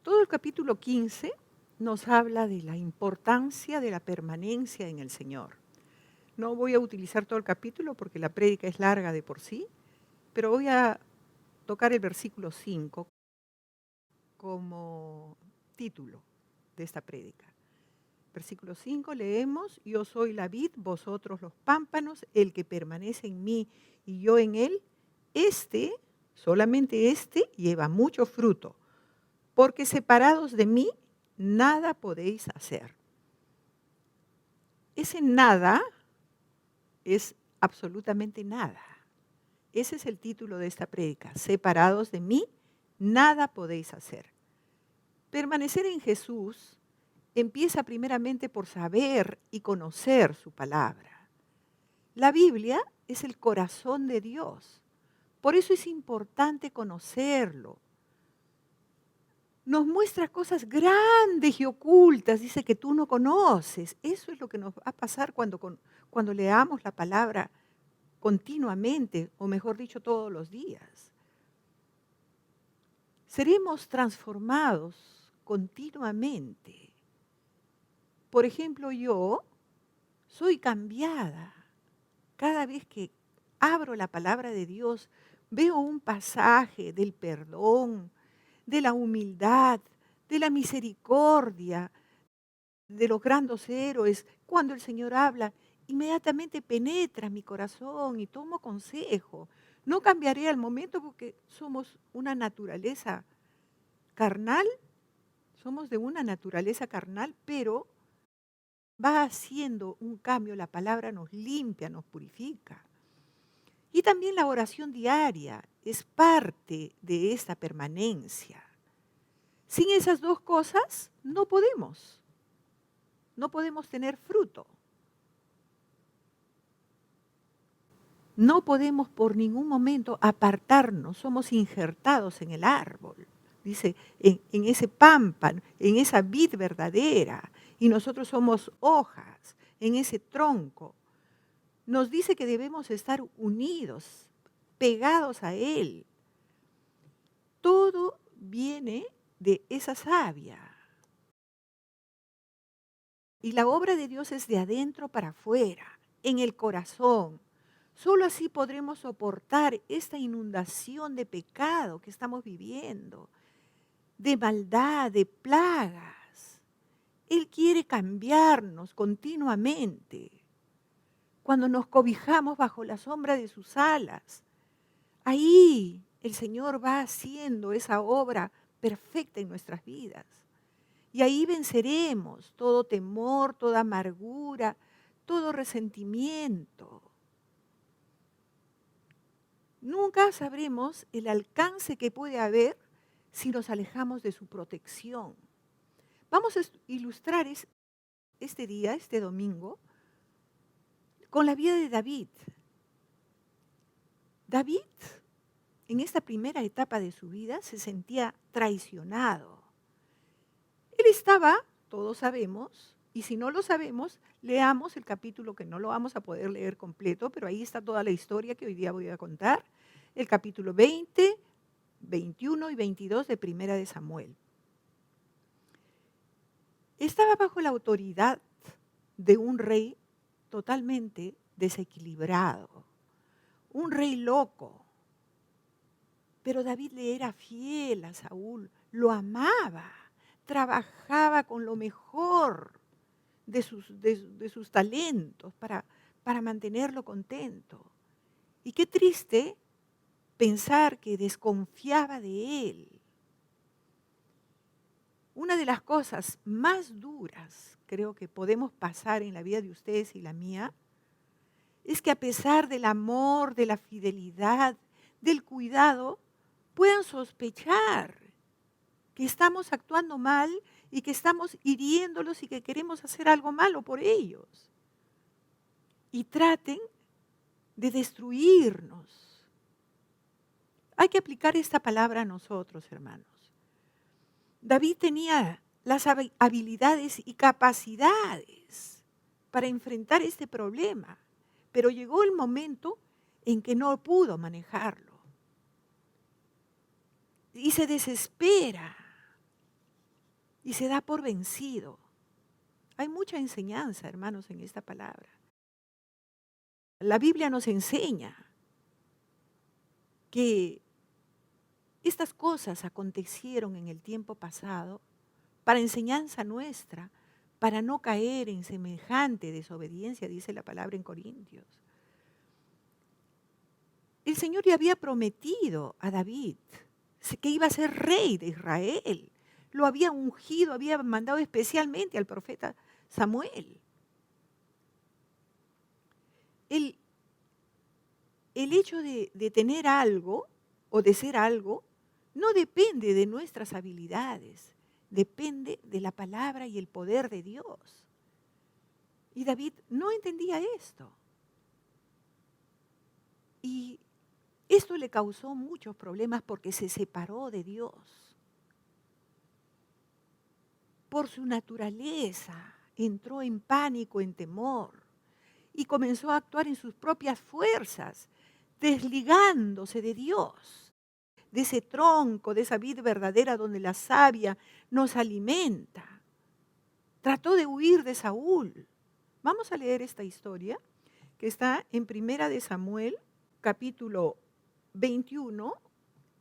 Todo el capítulo 15 nos habla de la importancia de la permanencia en el Señor. No voy a utilizar todo el capítulo porque la prédica es larga de por sí, pero voy a tocar el versículo 5 como título de esta prédica. Versículo 5 leemos: yo soy la vid, vosotros los pámpanos, el que permanece en mí y yo en él, solamente lleva mucho fruto, porque separados de mí nada podéis hacer. Ese nada es absolutamente nada. Ese es el título de esta prédica: separados de mí nada podéis hacer. Permanecer en Jesús empieza primeramente por saber y conocer su palabra. La Biblia es el corazón de Dios. Por eso es importante conocerlo. Nos muestra cosas grandes y ocultas, dice, que tú no conoces. Eso es lo que nos va a pasar cuando leamos la palabra continuamente, o mejor dicho, todos los días. Seremos transformados continuamente. Por ejemplo, yo soy cambiada. Cada vez que abro la palabra de Dios, veo un pasaje del perdón, de la humildad, de la misericordia, de los grandes héroes. Cuando el Señor habla, inmediatamente penetra mi corazón y tomo consejo. No cambiaré al momento porque somos una naturaleza carnal, somos de una naturaleza carnal, pero va haciendo un cambio, la palabra nos limpia, nos purifica. Y también la oración diaria es parte de esta permanencia. Sin esas dos cosas no podemos tener fruto. No podemos por ningún momento apartarnos, somos injertados en el árbol, dice, en ese pámpano, en esa vid verdadera, y nosotros somos hojas en ese tronco. Nos dice que debemos estar unidos, pegados a Él. Todo viene de esa savia. Y la obra de Dios es de adentro para afuera, en el corazón. Solo así podremos soportar esta inundación de pecado que estamos viviendo, de maldad, de plagas. Él quiere cambiarnos continuamente. Cuando nos cobijamos bajo la sombra de sus alas, ahí el Señor va haciendo esa obra perfecta en nuestras vidas. Y ahí venceremos todo temor, toda amargura, todo resentimiento. Nunca sabremos el alcance que puede haber si nos alejamos de su protección. Vamos a ilustrar este día, este domingo, con la vida de David. David, en esta primera etapa de su vida, se sentía traicionado. Él estaba, todos sabemos, y si no lo sabemos, leamos el capítulo, que no lo vamos a poder leer completo, pero ahí está toda la historia que hoy día voy a contar, el capítulo 20, 21 y 22 de Primera de Samuel. Estaba bajo la autoridad de un rey totalmente desequilibrado, un rey loco. Pero David le era fiel a Saúl, lo amaba, trabajaba con lo mejor de sus talentos para mantenerlo contento. Y qué triste pensar que desconfiaba de él. Una de las cosas más duras, creo que podemos pasar en la vida de ustedes y la mía, es que a pesar del amor, de la fidelidad, del cuidado, puedan sospechar que estamos actuando mal y que estamos hiriéndolos y que queremos hacer algo malo por ellos. Y traten de destruirnos. Hay que aplicar esta palabra a nosotros, hermanos. David tenía las habilidades y capacidades para enfrentar este problema, pero llegó el momento en que no pudo manejarlo. Y se desespera. y se da por vencido. Hay mucha enseñanza, hermanos, en esta palabra. La Biblia nos enseña que estas cosas acontecieron en el tiempo pasado para enseñanza nuestra, para no caer en semejante desobediencia, dice la palabra en Corintios. El Señor le había prometido a David que iba a ser rey de Israel. Lo había ungido, había mandado especialmente al profeta Samuel. El hecho de tener algo o de ser algo no depende de nuestras habilidades, depende de la palabra y el poder de Dios. Y David no entendía esto. Y esto le causó muchos problemas porque se separó de Dios. Por su naturaleza entró en pánico, en temor, y comenzó a actuar en sus propias fuerzas, desligándose de Dios, de ese tronco, de esa vid verdadera donde la savia nos alimenta. Trató de huir de Saúl. Vamos a leer esta historia que está en Primera de Samuel, capítulo 21.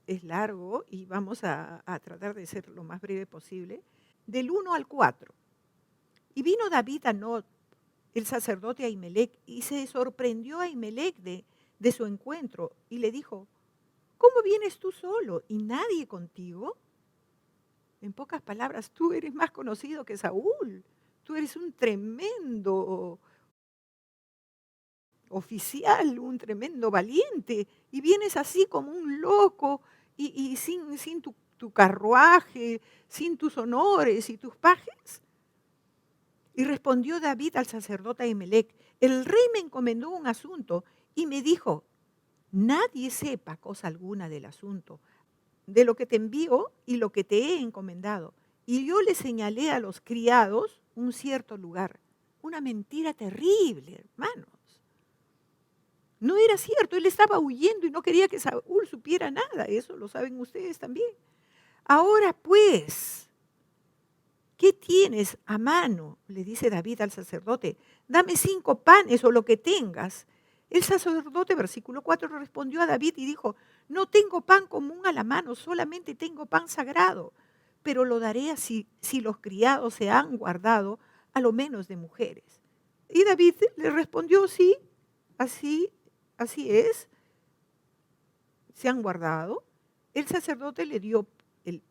Es largo y vamos a tratar de ser lo más breve posible. Del 1 al 4. Y vino David a Nob, el sacerdote Ahimelech, y se sorprendió a Ahimelech de su encuentro, y le dijo: ¿cómo vienes tú solo y nadie contigo? En pocas palabras, tú eres más conocido que Saúl. Tú eres un tremendo oficial, un tremendo valiente, y vienes así como un loco y sin tu carruaje, sin tus honores y tus pajes. Y respondió David al sacerdote Ahimelech: el rey me encomendó un asunto y me dijo: nadie sepa cosa alguna del asunto, de lo que te envío y lo que te he encomendado. Y yo le señalé a los criados un cierto lugar. Una mentira terrible, hermanos. No era cierto, él estaba huyendo y no quería que Saúl supiera nada. Eso lo saben ustedes también. Ahora pues, ¿qué tienes a mano? Le dice David al sacerdote. Dame 5 panes o lo que tengas. El sacerdote, versículo 4, respondió a David y dijo: no tengo pan común a la mano, solamente tengo pan sagrado, pero lo daré así si los criados se han guardado a lo menos de mujeres. Y David le respondió: sí, así es, se han guardado. El sacerdote le dio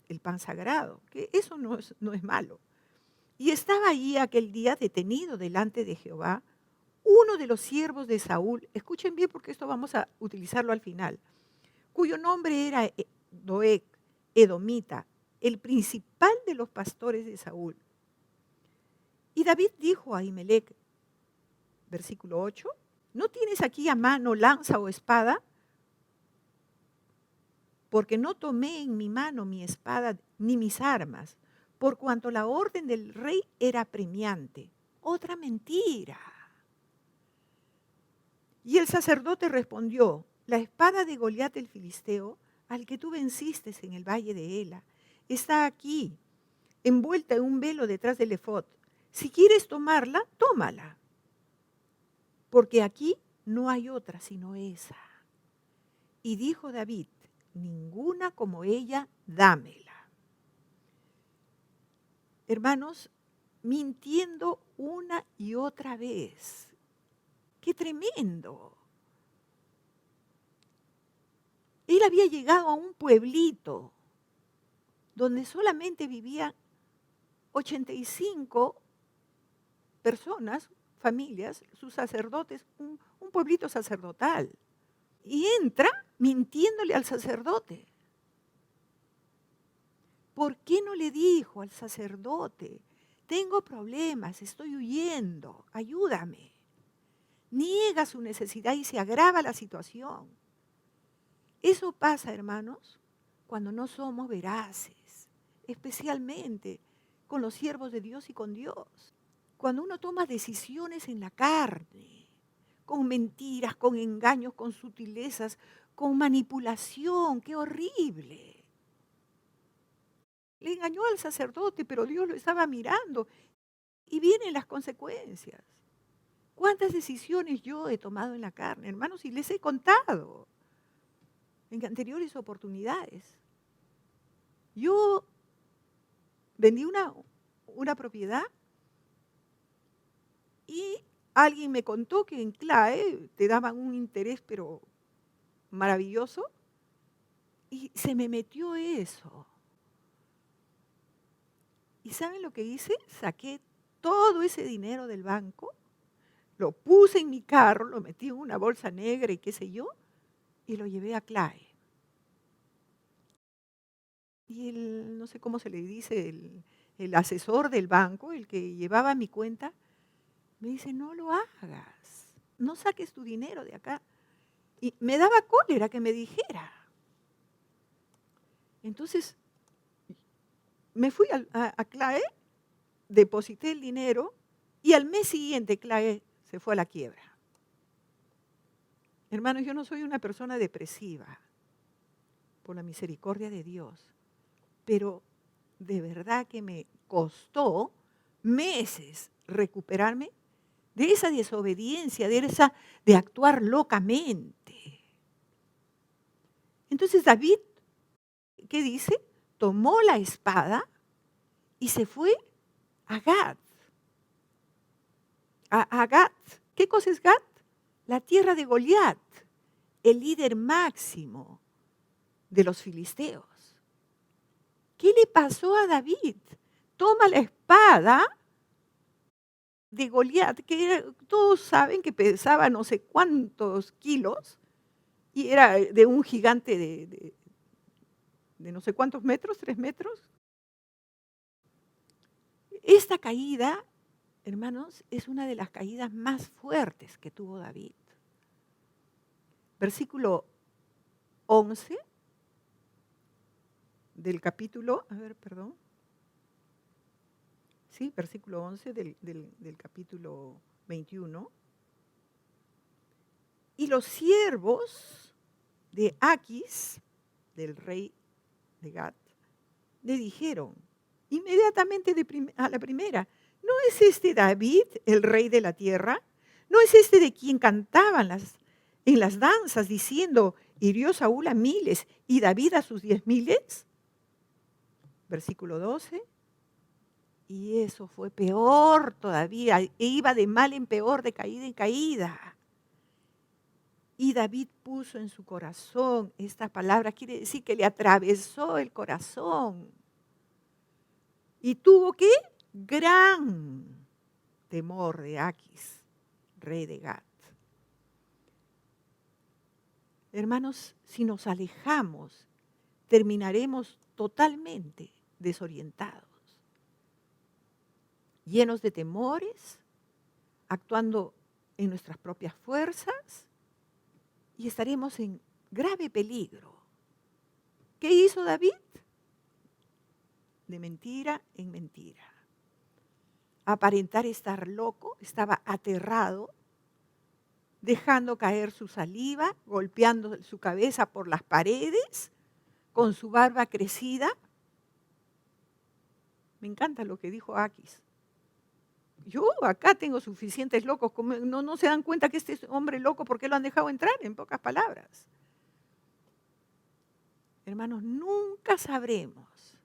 el pan sagrado, que eso no es malo. Y estaba allí aquel día detenido delante de Jehová uno de los siervos de Saúl. Escuchen bien porque esto vamos a utilizarlo al final, cuyo nombre era Doeg, edomita, el principal de los pastores de Saúl. Y David dijo a Ahimelech, versículo 8, ¿no tienes aquí a mano lanza o espada? Porque no tomé en mi mano mi espada ni mis armas, por cuanto la orden del rey era apremiante. Otra mentira. Y el sacerdote respondió: la espada de Goliat el filisteo, al que tú venciste en el valle de Ela, está aquí, envuelta en un velo detrás del efod. Si quieres tomarla, tómala, porque aquí no hay otra sino esa. Y dijo David: ninguna como ella, dámela. Hermanos, mintiendo una y otra vez. ¡Qué tremendo! Él había llegado a un pueblito donde solamente vivían 85 personas, familias, sus sacerdotes, un pueblito sacerdotal. Y entra mintiéndole al sacerdote. ¿Por qué no le dijo al sacerdote: tengo problemas, estoy huyendo, ayúdame? Niega su necesidad y se agrava la situación. Eso pasa, hermanos, cuando no somos veraces, especialmente con los siervos de Dios y con Dios. Cuando uno toma decisiones en la carne, con mentiras, con engaños, con sutilezas, con manipulación, ¡qué horrible! le engañó al sacerdote, pero Dios lo estaba mirando y vienen las consecuencias. ¿Cuántas decisiones yo he tomado en la carne, hermanos? Y les he contado en anteriores oportunidades. Yo vendí una propiedad y alguien me contó que en CLAE te daban un interés, pero maravilloso, y se me metió eso. ¿Y saben lo que hice? Saqué todo ese dinero del banco, lo puse en mi carro, lo metí en una bolsa negra y qué sé yo, y lo llevé a CLAE. Y no sé cómo se le dice, el asesor del banco, el que llevaba mi cuenta, me dice, no lo hagas, no saques tu dinero de acá. Y me daba cólera que me dijera. Entonces, me fui a CLAE, deposité el dinero y al mes siguiente CLAE se fue a la quiebra. Hermanos, yo no soy una persona depresiva, por la misericordia de Dios, pero de verdad que me costó meses recuperarme de esa desobediencia, de actuar locamente. Entonces David, ¿qué dice? Tomó la espada y se fue a Gat. A Gat. ¿Qué cosa es Gat? La tierra de Goliat, el líder máximo de los filisteos. ¿Qué le pasó a David? Toma la espada de Goliat, que todos saben que pesaba no sé cuántos kilos, y era de un gigante de no sé cuántos metros, 3 metros. Esta caída, hermanos, es una de las caídas más fuertes que tuvo David. Versículo 11 del capítulo, sí, versículo 11 del capítulo 21. Y los siervos de Aquis, del rey de Gat, le dijeron inmediatamente a la primera, ¿no es este David el rey de la tierra? ¿No es este de quien cantaban en las danzas diciendo, hirió Saúl a miles y David a sus 10,000? Versículo 12. Y eso fue peor todavía, e iba de mal en peor, de caída en caída. Y David puso en su corazón esta palabra, quiere decir que le atravesó el corazón. Y tuvo ¿qué? Gran temor de Aquis, rey de Gat. Hermanos, si nos alejamos, terminaremos totalmente desorientados, llenos de temores, actuando en nuestras propias fuerzas y estaremos en grave peligro. ¿Qué hizo David? De mentira en mentira. Aparentar estar loco, estaba aterrado, dejando caer su saliva, golpeando su cabeza por las paredes, con su barba crecida. Me encanta lo que dijo Aquis. Yo acá tengo suficientes locos, no se dan cuenta que este es hombre loco porque lo han dejado entrar, en pocas palabras. Hermanos, nunca sabremos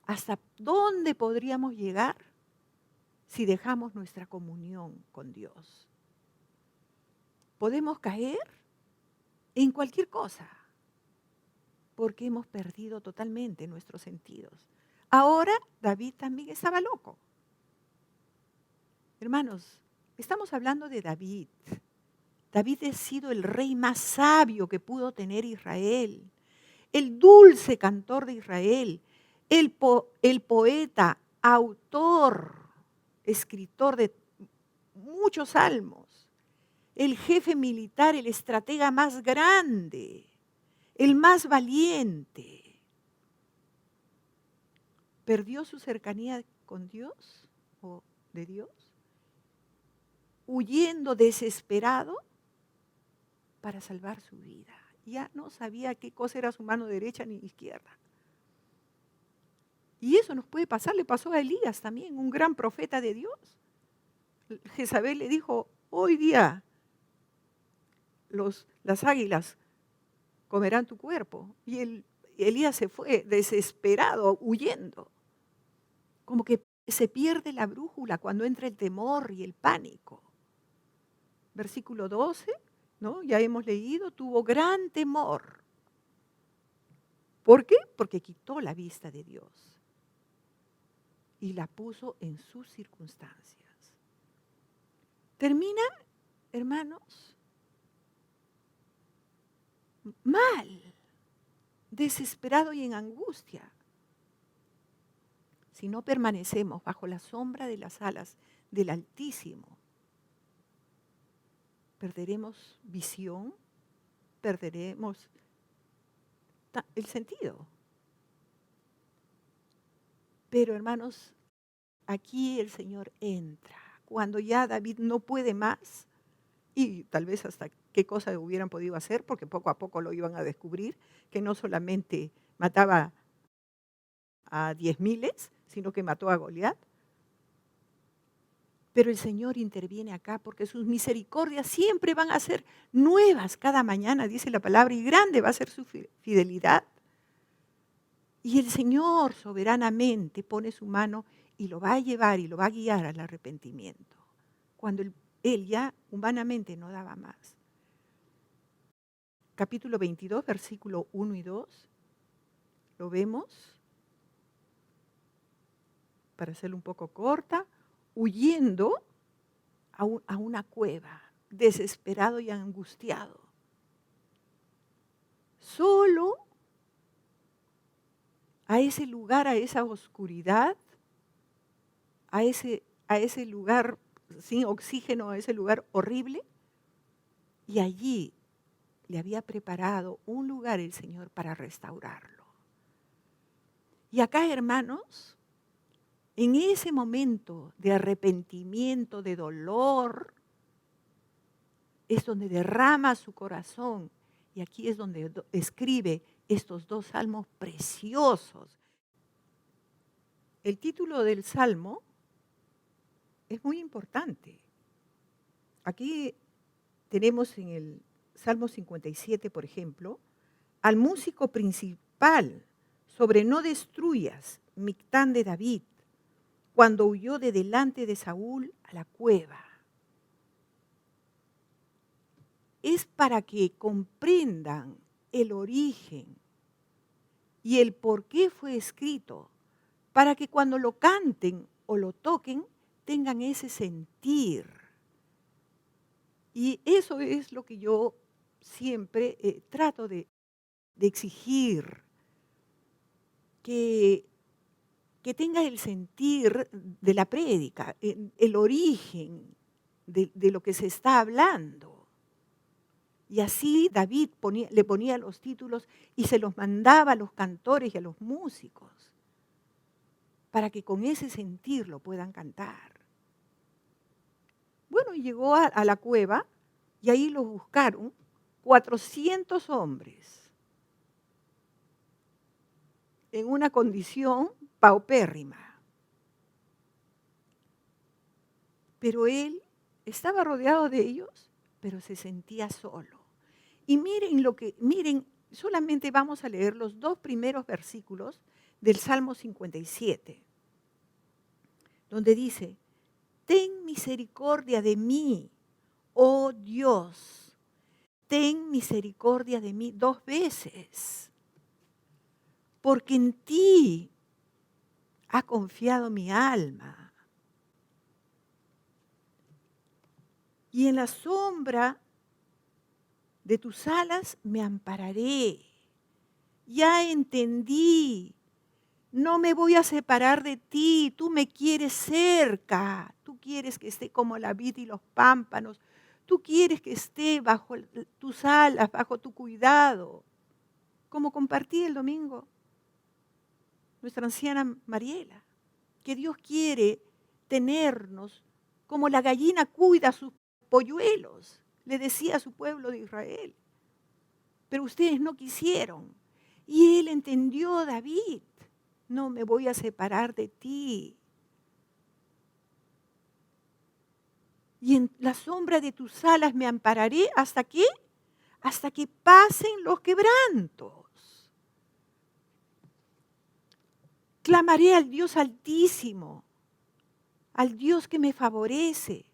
hasta dónde podríamos llegar si dejamos nuestra comunión con Dios. Podemos caer en cualquier cosa porque hemos perdido totalmente nuestros sentidos. Ahora David también estaba loco. Hermanos, estamos hablando de David. David ha sido el rey más sabio que pudo tener Israel, el dulce cantor de Israel, el poeta, autor, escritor de muchos salmos, el jefe militar, el estratega más grande, el más valiente. ¿Perdió su cercanía con Dios o de Dios? Huyendo desesperado para salvar su vida. Ya no sabía qué cosa era su mano derecha ni izquierda. Y eso nos puede pasar, le pasó a Elías también, un gran profeta de Dios. Jezabel le dijo, hoy día las águilas comerán tu cuerpo. Y Elías se fue desesperado, huyendo. Como que se pierde la brújula cuando entra el temor y el pánico. Versículo 12, ¿no? Ya hemos leído, tuvo gran temor. ¿Por qué? Porque quitó la vista de Dios y la puso en sus circunstancias. Termina, hermanos, mal, desesperado y en angustia. Si no permanecemos bajo la sombra de las alas del Altísimo, perderemos visión, perderemos el sentido. Pero hermanos, aquí el Señor entra. Cuando ya David no puede más, y tal vez hasta qué cosa hubieran podido hacer, porque poco a poco lo iban a descubrir, que no solamente mataba a 10,000, sino que mató a Goliat. Pero el Señor interviene acá porque sus misericordias siempre van a ser nuevas cada mañana, dice la palabra, y grande va a ser su fidelidad. Y el Señor soberanamente pone su mano y lo va a llevar y lo va a guiar al arrepentimiento, cuando él ya humanamente no daba más. Capítulo 22, versículo 1 y 2, lo vemos, para hacerlo un poco corta, huyendo a una cueva, desesperado y angustiado. Solo a ese lugar, a esa oscuridad, a ese lugar sin oxígeno, a ese lugar horrible, y allí le había preparado un lugar el Señor para restaurarlo. Y acá, hermanos, en ese momento de arrepentimiento, de dolor, es donde derrama su corazón. Y aquí es donde escribe estos 2 salmos preciosos. El título del salmo es muy importante. Aquí tenemos en el Salmo 57, por ejemplo, al músico principal sobre no destruyas, Mictán de David, cuando huyó de delante de Saúl a la cueva. Es para que comprendan el origen y el por qué fue escrito, para que cuando lo canten o lo toquen, tengan ese sentir. Y eso es lo que yo siempre trato de exigir, que tenga el sentir de la prédica, el origen de lo que se está hablando. Y así David le ponía los títulos y se los mandaba a los cantores y a los músicos, para que con ese sentir lo puedan cantar. Bueno, y llegó a la cueva y ahí los buscaron 400 hombres en una condición paupérrima. Pero él estaba rodeado de ellos, pero se sentía solo. Y miren, solamente vamos a leer los 2 primeros versículos del Salmo 57, donde dice, ten misericordia de mí, oh Dios, ten misericordia de mí 2 veces, porque en ti ha confiado mi alma. Y en la sombra de tus alas me ampararé. Ya entendí, no me voy a separar de ti, tú me quieres cerca, tú quieres que esté como la vid y los pámpanos, tú quieres que esté bajo tus alas, bajo tu cuidado, como compartí el domingo nuestra anciana Mariela, que Dios quiere tenernos como la gallina cuida a sus polluelos, le decía a su pueblo de Israel. Pero ustedes no quisieron. Y él entendió, David, no me voy a separar de ti. Y en la sombra de tus alas me ampararé, ¿hasta qué? Hasta que pasen los quebrantos. Clamaré al Dios Altísimo, al Dios que me favorece.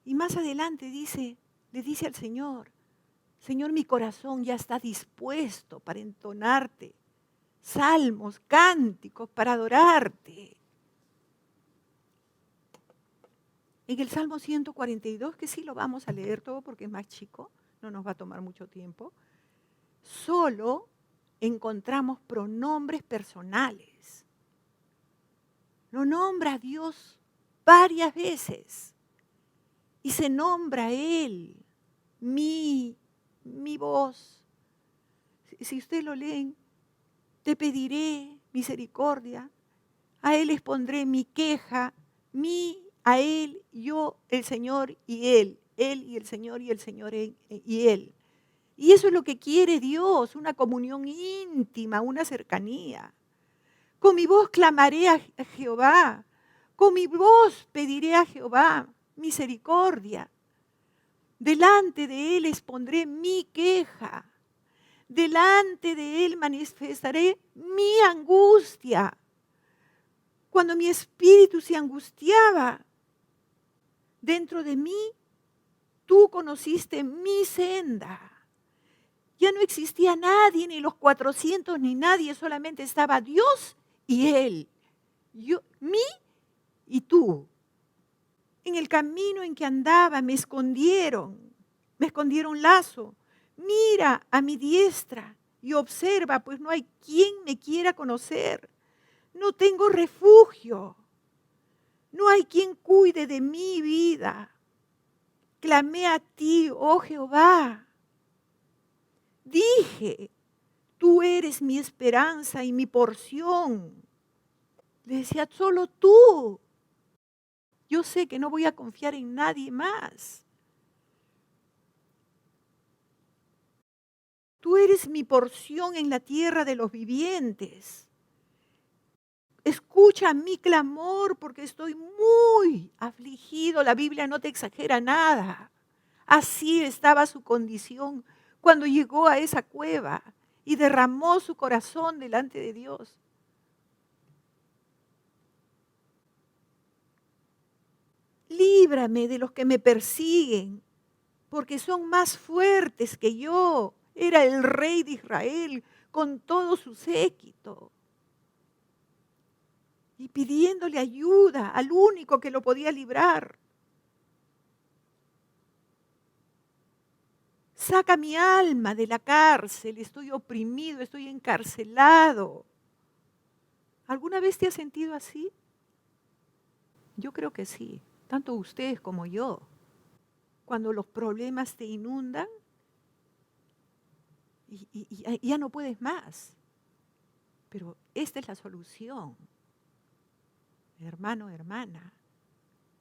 Y más adelante le dice al Señor, Señor, mi corazón ya está dispuesto para entonarte salmos, cánticos, para adorarte. En el Salmo 142, que sí lo vamos a leer todo porque es más chico, no nos va a tomar mucho tiempo, solo encontramos pronombres personales. Lo nombra a Dios varias veces y se nombra a Él, mi voz. Si ustedes lo leen, te pediré misericordia, a Él les pondré mi queja, a Él, yo, el Señor y Él y el Señor y el Señor y Él. Y eso es lo que quiere Dios, una comunión íntima, una cercanía. Con mi voz clamaré a Jehová, con mi voz pediré a Jehová misericordia. Delante de Él les pondré mi queja, delante de Él manifestaré mi angustia. Cuando mi espíritu se angustiaba dentro de mí, tú conociste mi senda. Ya no existía nadie, ni los 400, ni nadie, solamente estaba Dios y Él. Yo, mí y tú. En el camino en que andaba me escondieron lazo. Mira a mi diestra y observa, pues no hay quien me quiera conocer. No tengo refugio. No hay quien cuide de mi vida. Clamé a ti, oh Jehová. Dije, tú eres mi esperanza y mi porción. Le decía, solo tú. Yo sé que no voy a confiar en nadie más. Tú eres mi porción en la tierra de los vivientes. Escucha mi clamor porque estoy muy afligido. La Biblia no te exagera nada. Así estaba su condición cuando llegó a esa cueva y derramó su corazón delante de Dios. Líbrame de los que me persiguen, porque son más fuertes que yo. Era el rey de Israel con todo su séquito. Y pidiéndole ayuda al único que lo podía librar. Saca mi alma de la cárcel, estoy oprimido, estoy encarcelado. ¿Alguna vez te has sentido así? Yo creo que sí, tanto ustedes como yo. Cuando los problemas te inundan y ya no puedes más. Pero esta es la solución. Hermano, hermana,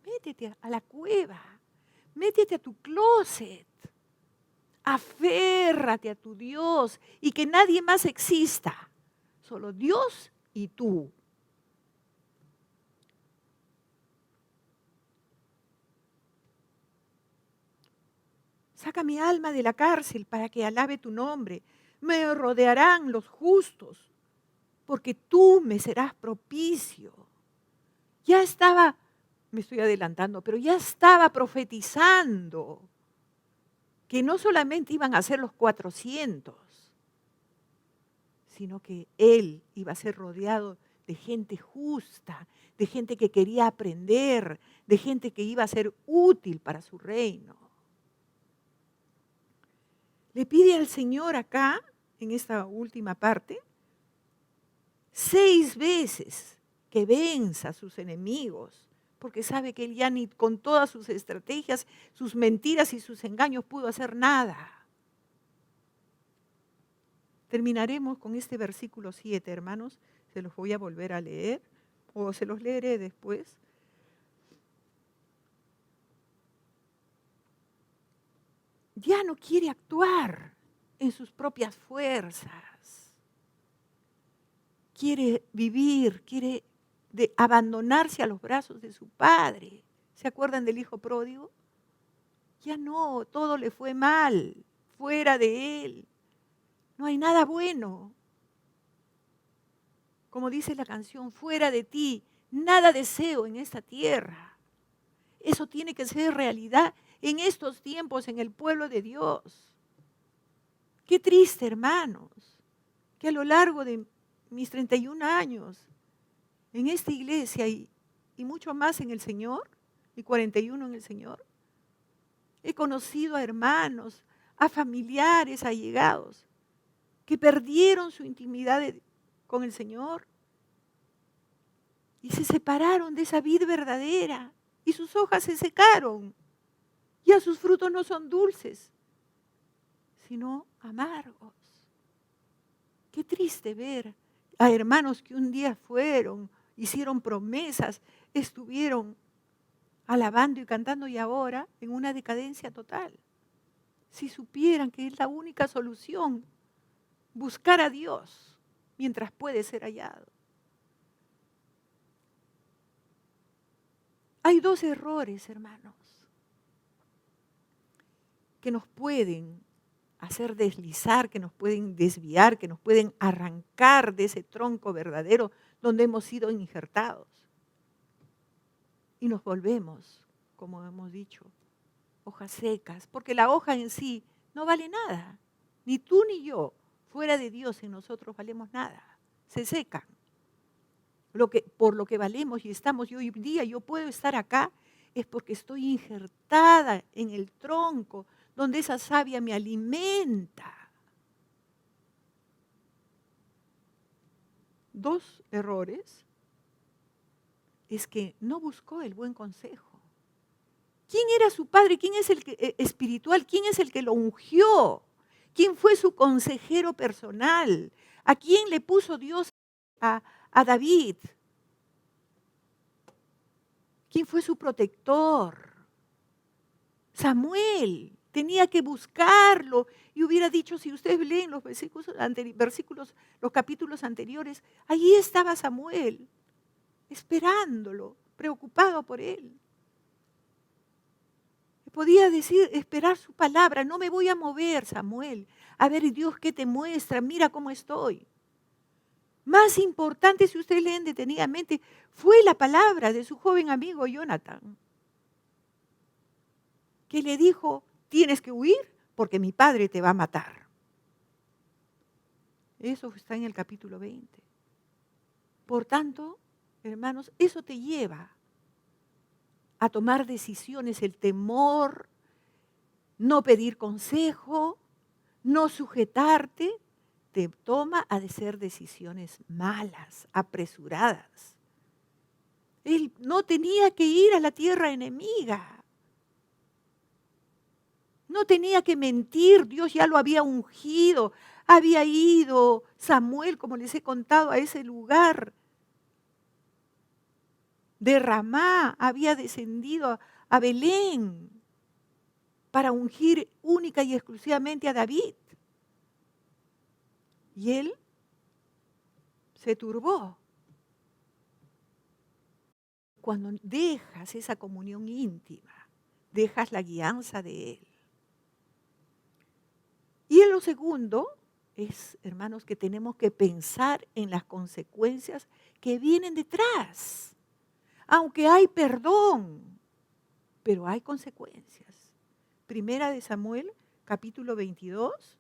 métete a la cueva, métete a tu closet, aférrate a tu Dios y que nadie más exista, solo Dios y tú. Saca mi alma de la cárcel para que alabe tu nombre. Me rodearán los justos, porque tú me serás propicio. Ya estaba, me estoy adelantando, pero ya estaba profetizando que no solamente iban a ser los 400, sino que él iba a ser rodeado de gente justa, de gente que quería aprender, de gente que iba a ser útil para su reino. Le pide al Señor acá, en esta última parte, 6 veces que venza a sus enemigos, porque sabe que él ya ni con todas sus estrategias, sus mentiras y sus engaños pudo hacer nada. Terminaremos con este versículo 7, hermanos, se los voy a volver a leer, o se los leeré después. Ya no quiere actuar en sus propias fuerzas. quiere vivir, quiere abandonarse a los brazos de su padre. ¿Se acuerdan del hijo pródigo? Ya no, todo le fue mal, fuera de él. No hay nada bueno. Como dice la canción, fuera de ti, nada deseo en esta tierra. Eso tiene que ser realidad en estos tiempos en el pueblo de Dios. Qué triste, hermanos, que a lo largo de mis 31 años en esta iglesia y mucho más en el Señor, y 41 en el Señor, he conocido a hermanos, a familiares allegados que perdieron su intimidad con el Señor y se separaron de esa vid verdadera y sus hojas se secaron. Ya sus frutos no son dulces, sino amargos. Qué triste ver a hermanos que un día fueron, hicieron promesas, estuvieron alabando y cantando y ahora en una decadencia total. Si supieran que es la única solución, buscar a Dios mientras puede ser hallado. Hay dos errores, hermanos, que nos pueden hacer deslizar, que nos pueden desviar, que nos pueden arrancar de ese tronco verdadero donde hemos sido injertados. Y nos volvemos, como hemos dicho, hojas secas, porque la hoja en sí no vale nada. Ni tú ni yo, fuera de Dios en nosotros valemos nada. Se secan. Por lo que valemos y estamos, y hoy día yo puedo estar acá, es porque estoy injertada en el tronco donde esa savia me alimenta. Dos errores es que no buscó el buen consejo. ¿Quién era su padre? ¿Quién es el que, espiritual? ¿Quién es el que lo ungió? ¿Quién fue su consejero personal? ¿A quién le puso Dios a David? ¿Quién fue su protector? Samuel. Tenía que buscarlo y hubiera dicho, si ustedes leen los versículos, los capítulos anteriores, allí estaba Samuel, esperándolo, preocupado por él. Podía decir, esperar su palabra, no me voy a mover, Samuel. A ver, Dios, ¿qué te muestra? Mira cómo estoy. Más importante, si ustedes leen detenidamente, fue la palabra de su joven amigo Jonathan, que le dijo, tienes que huir porque mi padre te va a matar. Eso está en el capítulo 20. Por tanto, hermanos, eso te lleva a tomar decisiones, el temor, no pedir consejo, no sujetarte, te toma a hacer decisiones malas, apresuradas. Él no tenía que ir a la tierra enemiga. No tenía que mentir, Dios ya lo había ungido. Había ido Samuel, como les he contado, a ese lugar de Ramá, había descendido a Belén para ungir única y exclusivamente a David. Y él se turbó. Cuando dejas esa comunión íntima, dejas la guianza de él. Y en lo segundo es, hermanos, que tenemos que pensar en las consecuencias que vienen detrás. Aunque hay perdón, pero hay consecuencias. Primera de Samuel, capítulo 22,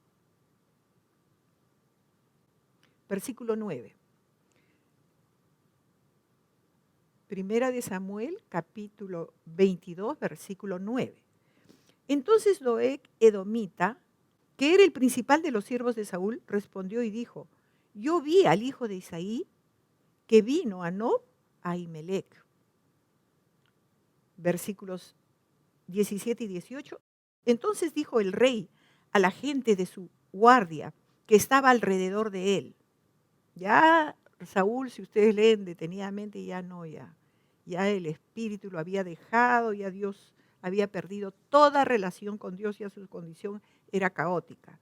versículo 9. Primera de Samuel, capítulo 22, versículo 9. Entonces Doeg, edomita, que era el principal de los siervos de Saúl, respondió y dijo, yo vi al hijo de Isaí que vino a Nob a Ahimelech. Versículos 17 y 18. Entonces dijo el rey a la gente de su guardia que estaba alrededor de él. Ya Saúl, si ustedes leen detenidamente, ya el espíritu lo había dejado, ya Dios había perdido toda relación con Dios, ya su condición era caótica.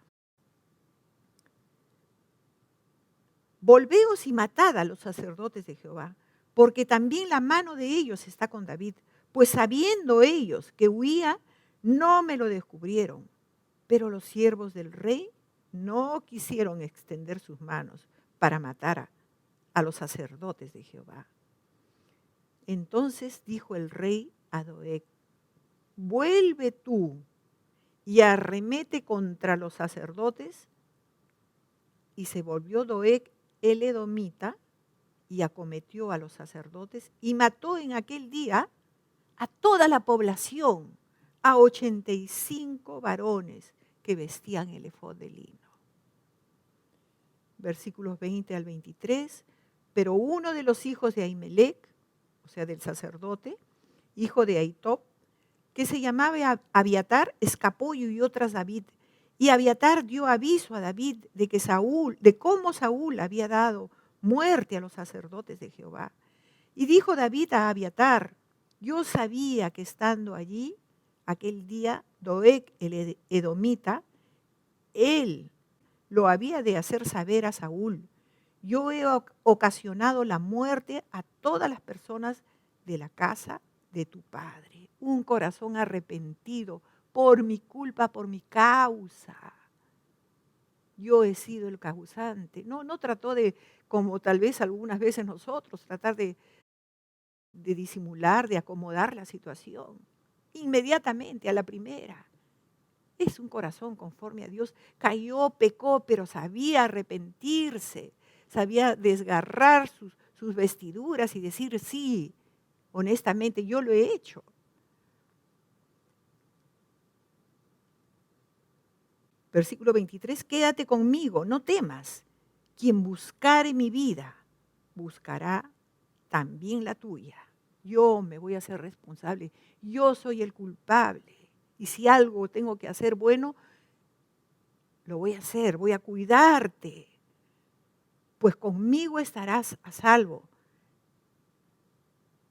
volveos y matad a los sacerdotes de Jehová, porque también la mano de ellos está con David, pues sabiendo ellos que huía, no me lo descubrieron. Pero los siervos del rey no quisieron extender sus manos para matar a los sacerdotes de Jehová. Entonces dijo el rey a Doeg: vuelve tú y arremete contra los sacerdotes. Y se volvió Doeg el edomita y acometió a los sacerdotes y mató en aquel día a toda la población, a 85 varones que vestían el efod de lino. Versículos 20 al 23. Pero uno de los hijos de Ahimelech, o sea, del sacerdote, hijo de Ahitob, que se llamaba Abiatar, escapó y huyó tras David. Y Abiatar dio aviso a David de cómo Saúl había dado muerte a los sacerdotes de Jehová. Y dijo David a Abiatar: yo sabía que estando allí, aquel día, Doeg el edomita, él lo había de hacer saber a Saúl: yo he ocasionado la muerte a todas las personas de la casa de tu padre. Un corazón arrepentido por mi culpa, por mi causa. Yo he sido el causante. No trató de, como tal vez algunas veces nosotros, tratar de disimular, de acomodar la situación. Inmediatamente, a la primera. Es un corazón conforme a Dios. Cayó, pecó, pero sabía arrepentirse. Sabía desgarrar sus vestiduras y decir: sí, honestamente, yo lo he hecho. Versículo 23, quédate conmigo, no temas. Quien buscare mi vida, buscará también la tuya. Yo me voy a hacer responsable. Yo soy el culpable. Y si algo tengo que hacer bueno, lo voy a hacer. Voy a cuidarte. Pues conmigo estarás a salvo.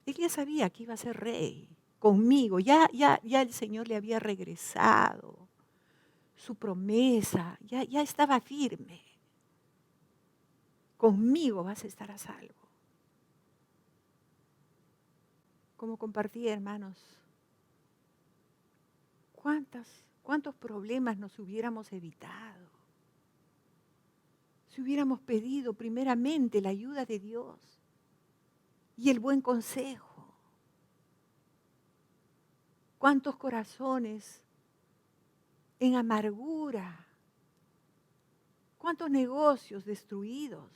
Él ya sabía que iba a ser rey. Conmigo. Ya el Señor le había regresado su promesa. Ya estaba firme. Conmigo vas a estar a salvo. Como compartí, hermanos, ¿cuántos problemas nos hubiéramos evitado si hubiéramos pedido primeramente la ayuda de Dios y el buen consejo? ¿Cuántos corazones en amargura? ¿Cuántos negocios destruidos?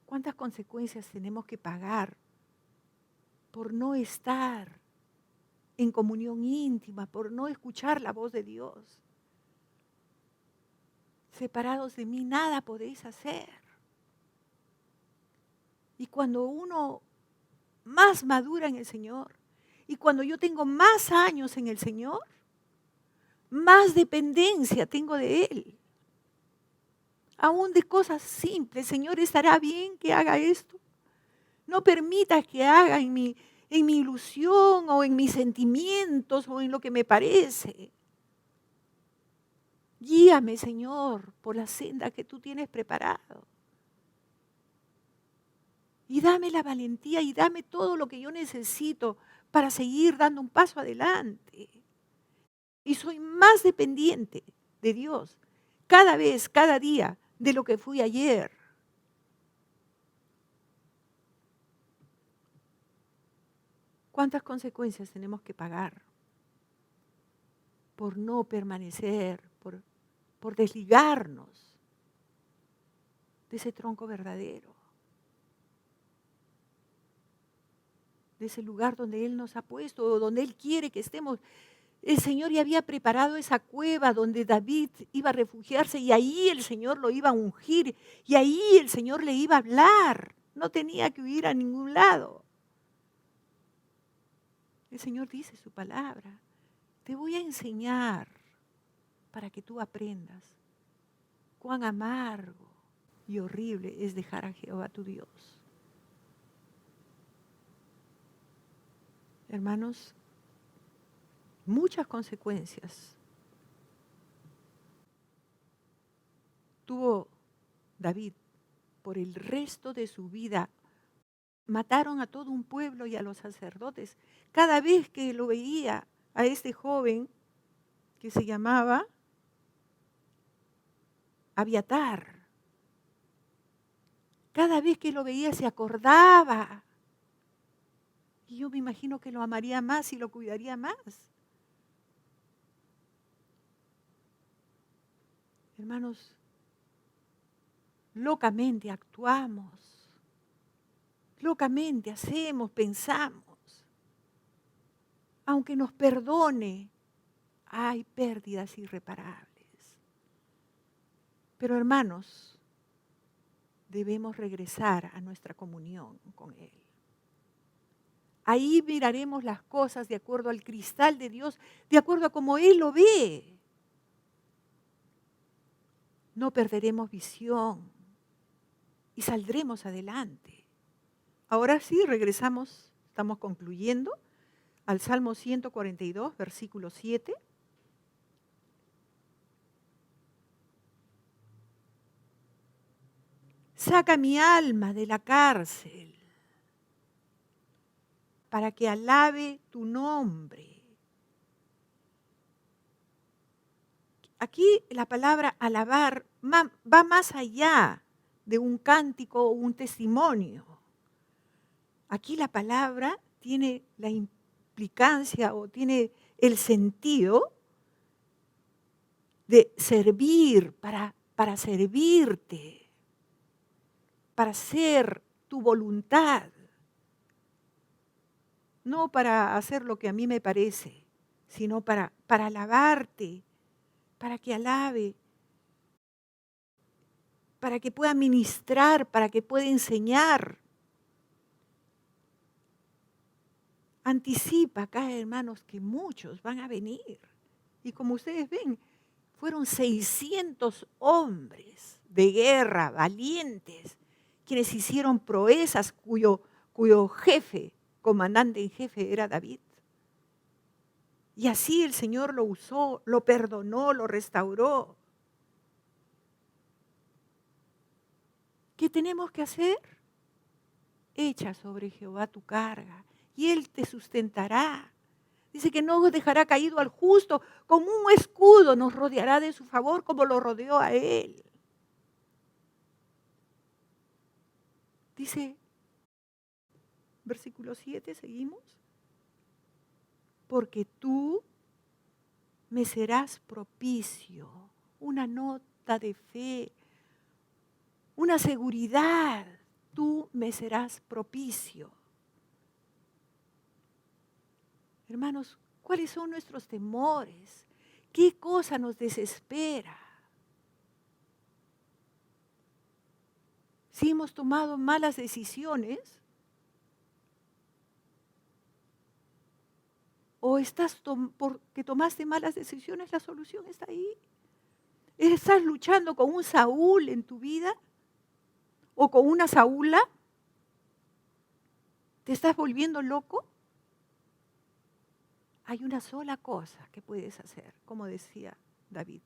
¿Cuántas consecuencias tenemos que pagar por no estar en comunión íntima, por no escuchar la voz de Dios? Separados de mí nada podéis hacer. Y cuando uno más madura en el Señor, y cuando yo tengo más años en el Señor, más dependencia tengo de Él. Aún de cosas simples. Señor, ¿estará bien que haga esto? No permitas que haga en mi ilusión o en mis sentimientos o en lo que me parece. Guíame, Señor, por la senda que tú tienes preparado. Y dame la valentía y dame todo lo que yo necesito para seguir dando un paso adelante. Y soy más dependiente de Dios cada vez, cada día, de lo que fui ayer. ¿Cuántas consecuencias tenemos que pagar por no permanecer, por desligarnos de ese tronco verdadero? De ese lugar donde Él nos ha puesto, o donde Él quiere que estemos. El Señor ya había preparado esa cueva donde David iba a refugiarse, y ahí el Señor lo iba a ungir, y ahí el Señor le iba a hablar. No tenía que huir a ningún lado. El Señor dice su palabra: te voy a enseñar para que tú aprendas cuán amargo y horrible es dejar a Jehová tu Dios. Hermanos, muchas consecuencias tuvo David, por el resto de su vida, mataron a todo un pueblo y a los sacerdotes. Cada vez que lo veía a este joven que se llamaba Abiatar, cada vez que lo veía se acordaba. Y yo me imagino que lo amaría más y lo cuidaría más. Hermanos, locamente actuamos, locamente hacemos, pensamos. Aunque nos perdone, hay pérdidas irreparables. Pero hermanos, debemos regresar a nuestra comunión con Él. Ahí miraremos las cosas de acuerdo al cristal de Dios, de acuerdo a cómo Él lo ve. No perderemos visión y saldremos adelante. Ahora sí, regresamos, estamos concluyendo, al Salmo 142, versículo 7. Saca mi alma de la cárcel para que alabe tu nombre. Aquí la palabra alabar va más allá de un cántico o un testimonio. Aquí la palabra tiene la implicancia o tiene el sentido de servir, para servirte, para hacer tu voluntad, no para hacer lo que a mí me parece, sino para alabarte, para que alabe, para que pueda ministrar, para que pueda enseñar. Anticipa acá, hermanos, que muchos van a venir. Y como ustedes ven, fueron 600 hombres de guerra, valientes, quienes hicieron proezas, cuyo jefe, comandante en jefe, era David. Y así el Señor lo usó, lo perdonó, lo restauró. ¿Qué tenemos que hacer? Echa sobre Jehová tu carga y Él te sustentará. Dice que no dejará caído al justo, como un escudo nos rodeará de su favor, como lo rodeó a Él. Dice, versículo 7, seguimos. Porque tú me serás propicio, una nota de fe, una seguridad, tú me serás propicio. Hermanos, ¿cuáles son nuestros temores? ¿Qué cosa nos desespera? Si hemos tomado malas decisiones, o porque tomaste malas decisiones, la solución está ahí. ¿Estás luchando con un Saúl en tu vida? ¿O con una Saúla? ¿Te estás volviendo loco? Hay una sola cosa que puedes hacer, como decía David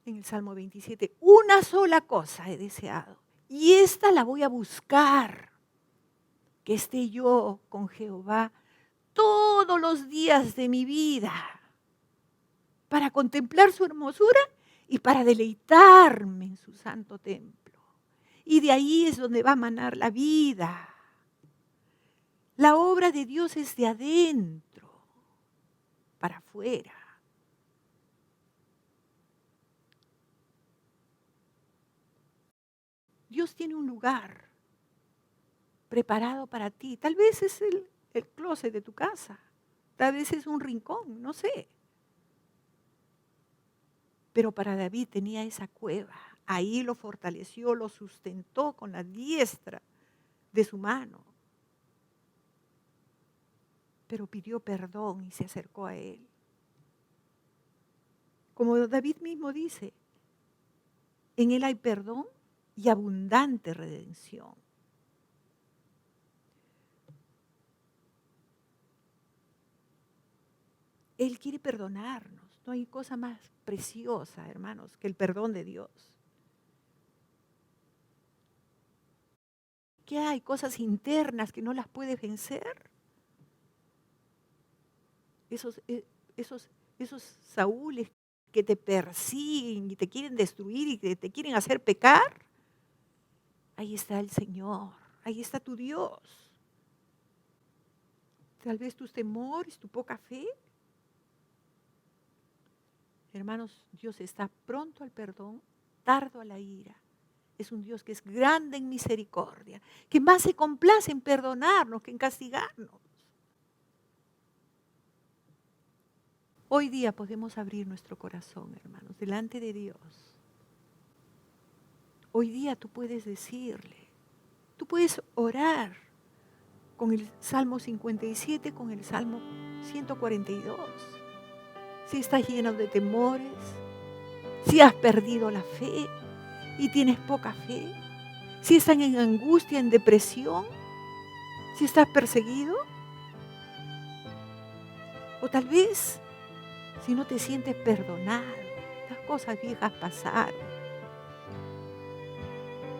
en el Salmo 27. Una sola cosa he deseado, y esta la voy a buscar, que esté yo con Jehová todos los días de mi vida, para contemplar su hermosura y para deleitarme en su santo templo. Y de ahí es donde va a manar la vida. La obra de Dios es de adentro para afuera. Dios tiene un lugar preparado para ti. Tal vez es el closet de tu casa. Tal vez es un rincón, no sé. Pero para David tenía esa cueva. Ahí lo fortaleció, lo sustentó con la diestra de su mano. Pero pidió perdón y se acercó a él. Como David mismo dice, en él hay perdón y abundante redención. Él quiere perdonarnos. No hay cosa más preciosa, hermanos, que el perdón de Dios. qué hay? Cosas internas que no las puedes vencer. Esos Saúles que te persiguen y te quieren destruir y que te quieren hacer pecar. Ahí está el Señor, ahí está tu Dios. Tal vez tus temores, tu poca fe. Hermanos, Dios está pronto al perdón, tardo a la ira. Es un Dios que es grande en misericordia, que más se complace en perdonarnos que en castigarnos. Hoy día podemos abrir nuestro corazón, hermanos, delante de Dios. Hoy día tú puedes decirle, tú puedes orar con el Salmo 57, con el Salmo 142. Si estás lleno de temores, si has perdido la fe y tienes poca fe, si están en angustia, en depresión, si estás perseguido, o tal vez si no te sientes perdonado, las cosas viejas pasaron.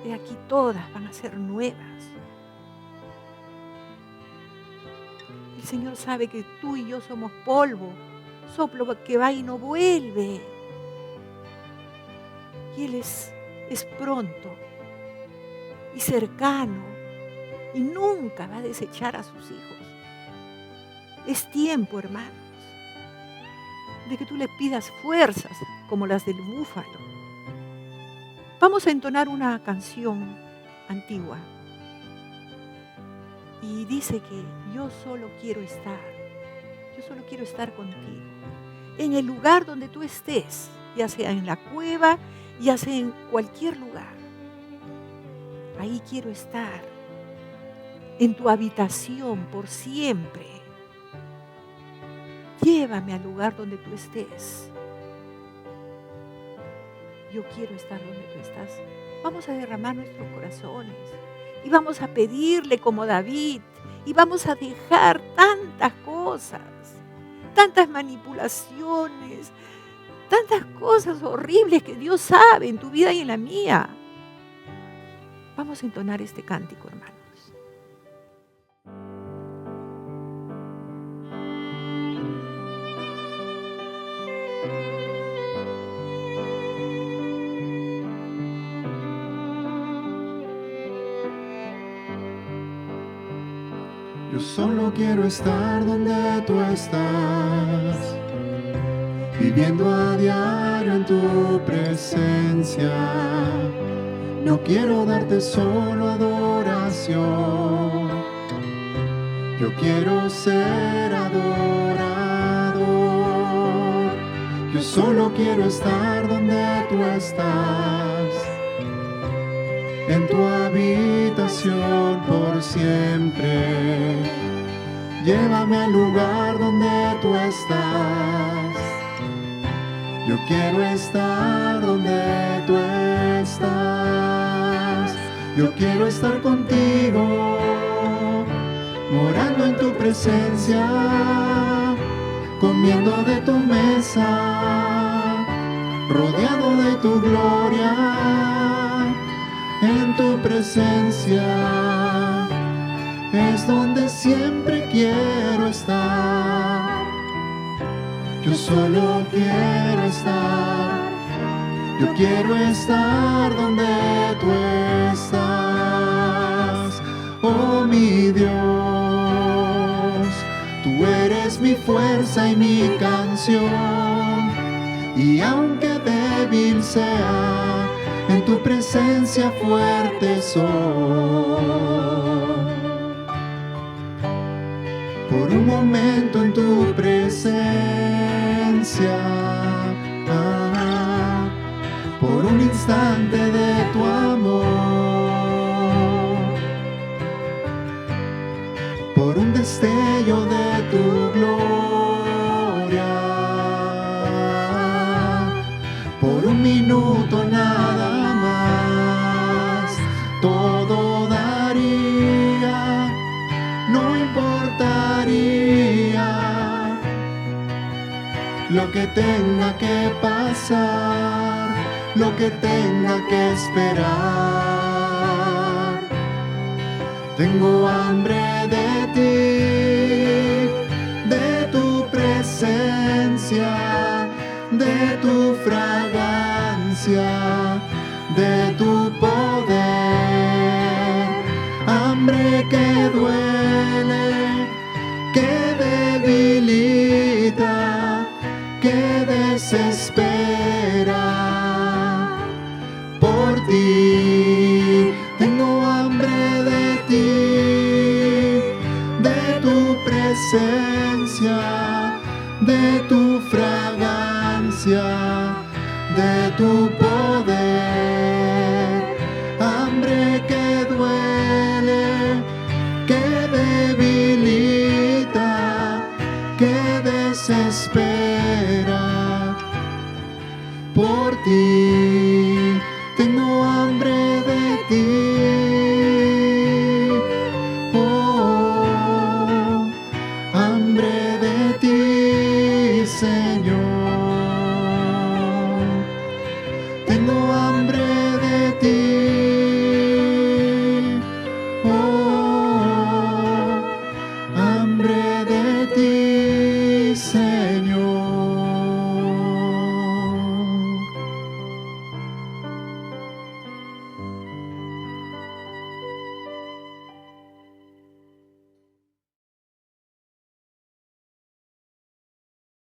Y aquí todas van a ser nuevas. El Señor sabe que tú y yo somos polvo, soplo que va y no vuelve. Y Él es pronto y cercano y nunca va a desechar a sus hijos. Es tiempo, hermanos, de que tú le pidas fuerzas como las del búfalo. Vamos a entonar una canción antigua y dice que yo solo quiero estar contigo, en el lugar donde tú estés, ya sea en la cueva, ya sea en cualquier lugar. Ahí quiero estar, en tu habitación por siempre. Llévame al lugar donde tú estés. Yo quiero estar donde tú estás. Vamos a derramar nuestros corazones y vamos a pedirle como David y vamos a dejar tantas cosas, tantas manipulaciones, tantas cosas horribles que Dios sabe en tu vida y en la mía. Vamos a entonar este cántico, hermanos. Yo solo quiero estar donde tú estás, viviendo a diario en tu presencia. No quiero darte solo adoración, yo quiero ser adorador. Yo solo quiero estar donde tú estás, en tu habitación por siempre. Llévame al lugar donde tú estás. Yo quiero estar donde tú estás. Yo quiero estar contigo, morando en tu presencia, comiendo de tu mesa, rodeado de tu gloria. En tu presencia es donde siempre quiero estar. Yo solo quiero estar. Yo quiero estar donde tú estás. Oh mi Dios, tú eres mi fuerza y mi canción. Y aunque débil sea, en tu presencia fuerte soy. Por un momento en tu presencia, por un instante de tu amor, por un destello de tu gloria, por un minuto nada más, todo daría, no importaría lo que tenga que pasar, lo que tenga que esperar. Tengo hambre de ti, de tu presencia, de tu fragancia, de tu poder. Hambre que duele, que debilita, que desespera. Por ti tengo hambre de ti, de tu presencia, de tu fragancia, de tu poder.